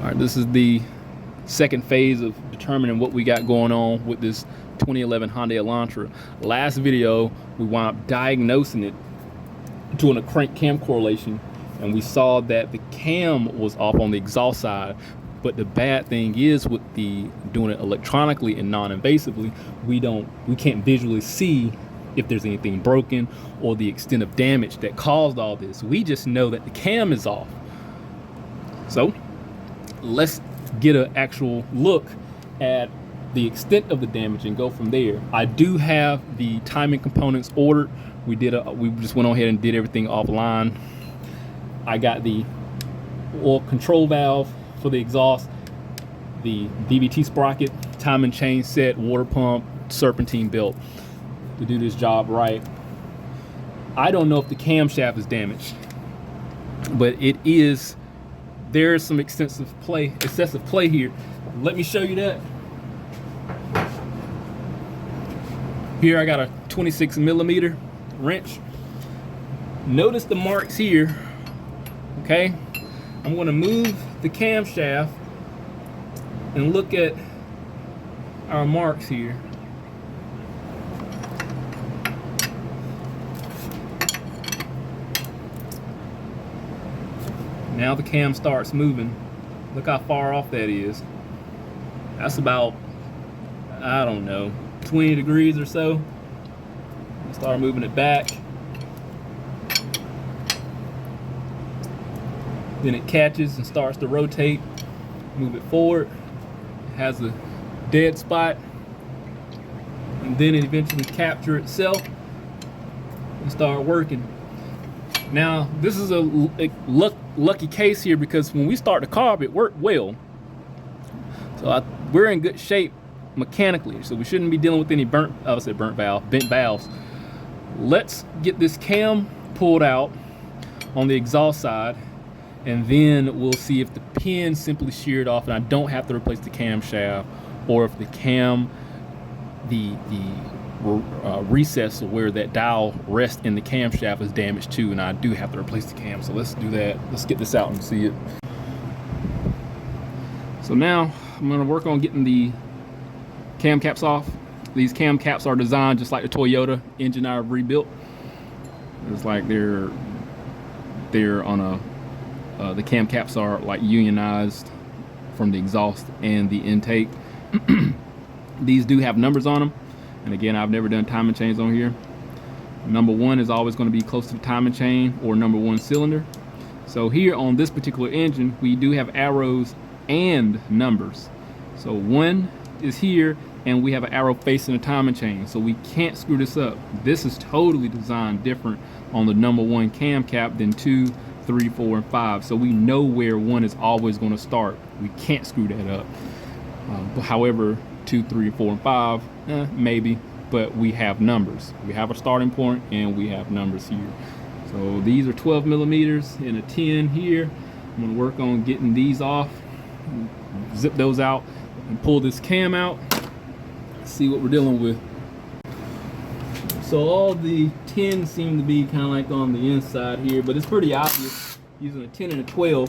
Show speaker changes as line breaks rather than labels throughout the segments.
right, this is the second phase of determining what we got going on with this 2011 Hyundai Elantra. Last video, we wound up diagnosing it, doing a crank cam correlation, and we saw that the cam was off on the exhaust side. But the bad thing is, with the doing it electronically and non-invasively, we can't visually see if there's anything broken or the extent of damage that caused all this. We just know that the cam is off. So let's get an actual look at the extent of the damage and go from there. I do have the timing components ordered. We just went on ahead and did everything offline. I got the oil control valve for the exhaust, the DVT sprocket, timing chain set, water pump, serpentine belt to do this job right. I don't know if the camshaft is damaged, but it is. There is some excessive play here. Let me show you that. Here I got a 26mm wrench. Notice the marks here. Okay, I'm going to move the camshaft and look at our marks here. Now the cam starts moving. Look how far off that is. That's about, I don't know, 20 degrees or so. Start moving it back. Then it catches and starts to rotate. Move it forward. It has a dead spot. And then it eventually captures itself and start working. Now, this is a lucky case here, because when we start the carb, it worked well. So we're in good shape mechanically, so we shouldn't be dealing with any bent valves. Let's get this cam pulled out on the exhaust side, and then we'll see if the pin simply sheared off and I don't have to replace the camshaft, or if the cam, the recess where that dial rests in the camshaft is damaged too, and I do have to replace the cam. So let's do that. Let's get this out and see it. So now I'm going to work on getting the cam caps off. These cam caps are designed just like the Toyota engine I've rebuilt. It's like they're on the cam caps are like unionized from the exhaust and the intake. These do have numbers on them. And again, I've never done timing chains on here. Number one is always going to be close to the timing chain or number one cylinder. So here on this particular engine, we do have arrows and numbers. So one is here, and we have an arrow facing the timing chain. So we can't screw this up. This is totally designed different on the number one cam cap than 2, 3, 4, and 5. So we know where one is always going to start. We can't screw that up. However, 2, 3, 4, and 5, maybe, but we have numbers. We have a starting point and we have numbers here. So these are 12mm and a 10 here. I'm going to work on getting these off, zip those out, and pull this cam out. See what we're dealing with. So all the 10s seem to be kind of like on the inside here, but it's pretty obvious using a 10 and a 12.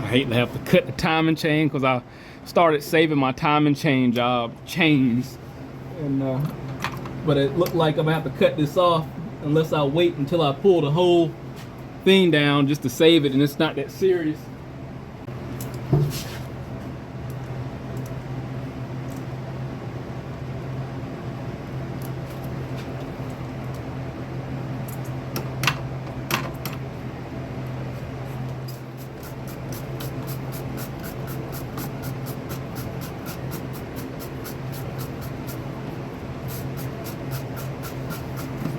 I hate to have to cut the timing chain because I started saving my timing chain chains, and but it looked like I'm gonna have to cut this off unless I wait until I pull the whole thing down just to save it, and it's not that serious.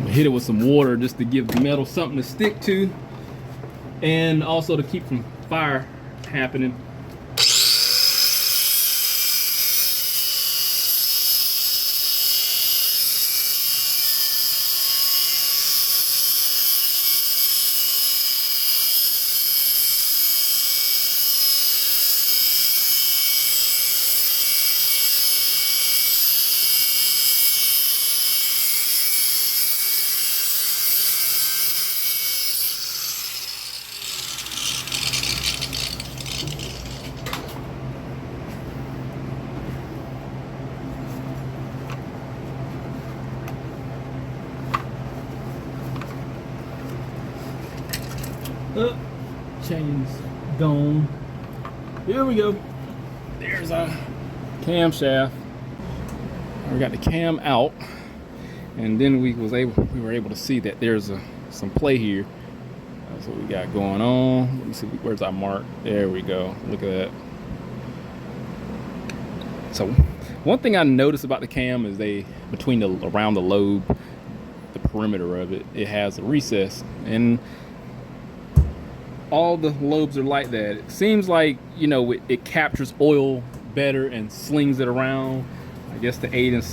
Hit it with some water just to give the metal something to stick to, and also to keep from fire happening. Chain's gone. Here we go. There's our camshaft. We got the cam out, and then we were able to see that there's some play here. That's what we got going on. Let me see, where's our mark? There we go. Look at that. So one thing I noticed about the cam is around the lobe, the perimeter of it, it has a recess, and all the lobes are like that. It seems like, you know, it captures oil better and slings it around. I guess to aid in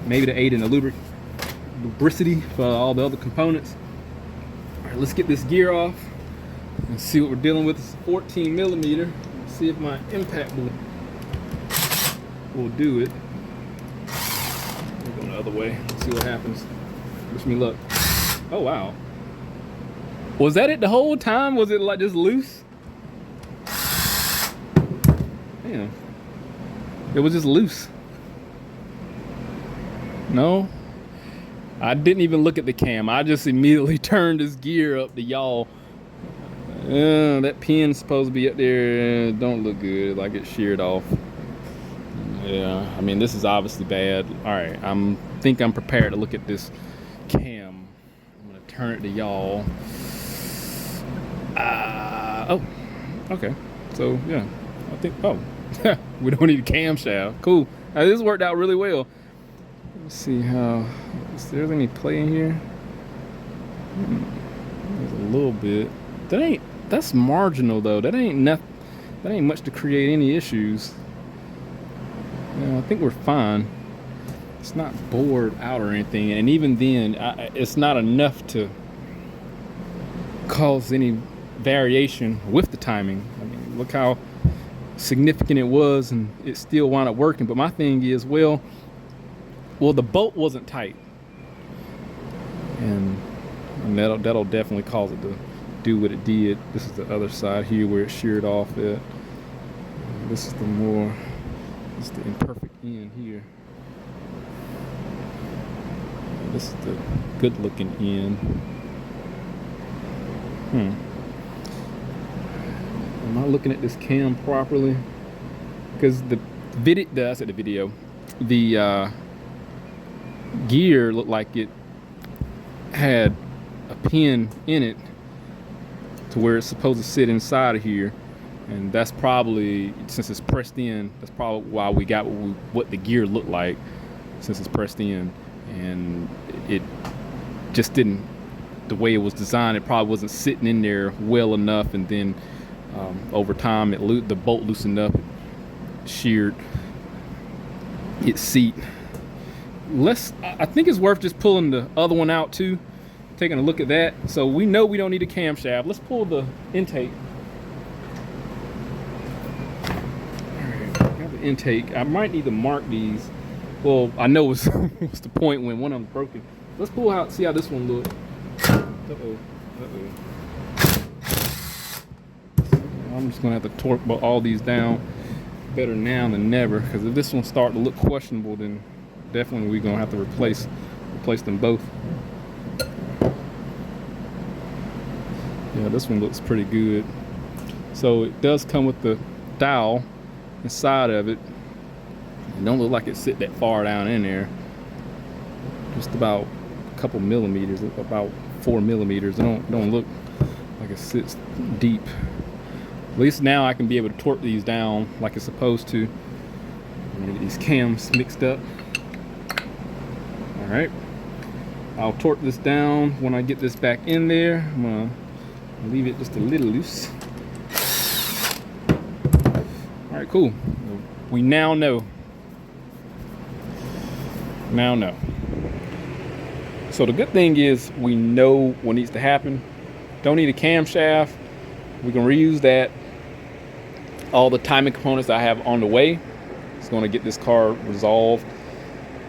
maybe to aid in the lubricity for all the other components. All right, let's get this gear off and see what we're dealing with. It's 14 millimeter. See if my impact will do it. We're going the other way. Let's see what happens. Wish me luck. Oh wow. Was that it the whole time? Was it like just loose? Damn. It was just loose. No? I didn't even look at the cam. I just immediately turned this gear up to y'all. That pin's supposed to be up there. Don't look good. Like it's sheared off. Yeah, I mean, this is obviously bad. All right, think I'm prepared to look at this cam. I'm gonna turn it to y'all. Oh, okay. So yeah, I think. Oh, we don't need a camshaft. Cool. Now, this worked out really well. Let's see how. Is there any play in here? There's a little bit. That's marginal though. That ain't much to create any issues. Yeah, I think we're fine. It's not bored out or anything, and even then, it's not enough to cause any variation with the timing. I mean, look how significant it was, and it still wound up working. But my thing is, well, the bolt wasn't tight, and that'll definitely cause it to do what it did. This is the other side here where it sheared off at. This is the imperfect end here. This is the good looking end. Am I looking at this cam properly? Because the gear looked like it had a pin in it to where it's supposed to sit inside of here, and that's probably, since it's pressed in, that's probably why we got what the gear looked like, since it's pressed in, and it just didn't, the way it was designed, it probably wasn't sitting in there well enough, and then over time the bolt loosened up, sheared its seat. I think it's worth just pulling the other one out too, taking a look at that. So we know we don't need a camshaft. Let's pull the intake. Alright, got the intake. I might need to mark these. Well, I know what's the point when one of them's broken. Let's pull out, see how this one looks. I'm just gonna have to torque all these down. Better now than never, because if this one starts to look questionable, then definitely we're gonna have to replace them both. Yeah, this one looks pretty good. So it does come with the dowel inside of it. It don't look like it sit that far down in there. Just about a couple millimeters, about 4 millimeters. It don't look like it sits deep. At least now I can be able to torque these down like it's supposed to. I'm gonna get these cams mixed up. All right, I'll torque this down when I get this back in there. I'm gonna leave it just a little loose. All right, cool. We now know. So the good thing is we know what needs to happen. Don't need a camshaft. We can reuse that. All the timing components I have on the way, it's going to get this car resolved,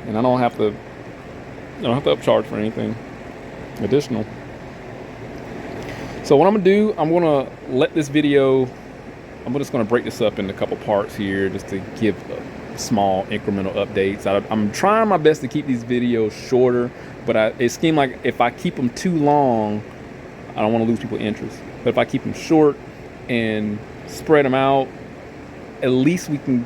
and I don't have to upcharge for anything additional. So what I'm gonna do, I'm gonna let this video, I'm just gonna break this up into a couple parts here just to give small incremental updates. I'm trying my best to keep these videos shorter, but it seems like if I keep them too long, I don't want to lose people's interest. But if I keep them short and spread them out, at least we can,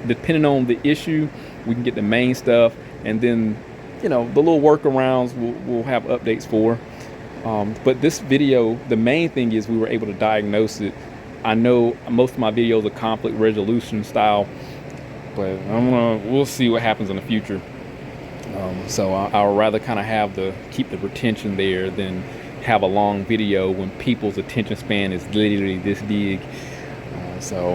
depending on the issue, we can get the main stuff, and then, you know, the little workarounds we'll have updates for. But this video, the main thing is we were able to diagnose it. I know most of my videos are conflict resolution style, but we'll see what happens in the future. So I'll rather kind of keep the retention there than have a long video when people's attention span is literally this big. So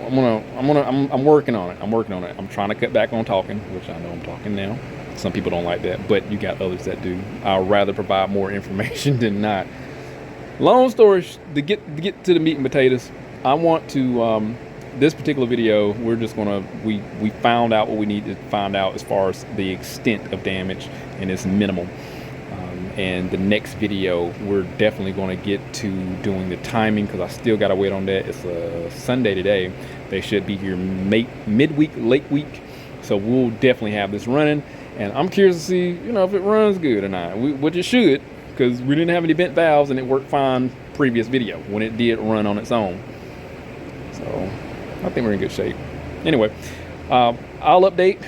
I'm working on it. I'm trying to cut back on talking, which I know I'm talking now. Some people don't like that, but you got others that do. I'd rather provide more information than not. Long story, to get to the meat and potatoes, I want to, this particular video, we're just gonna, we found out what we need to find out as far as the extent of damage, and it's minimal. And the next video, we're definitely gonna get to doing the timing, because I still gotta wait on that. It's a Sunday today. They should be here midweek, late week. So we'll definitely have this running. And I'm curious to see, you know, if it runs good or not, which it should, because we didn't have any bent valves and it worked fine previous video when it did run on its own. So I think we're in good shape. Anyway, I'll update,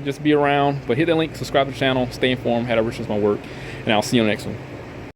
just be around, but hit that link, subscribe to the channel, stay informed, how to reach my work, and I'll see you on the next one.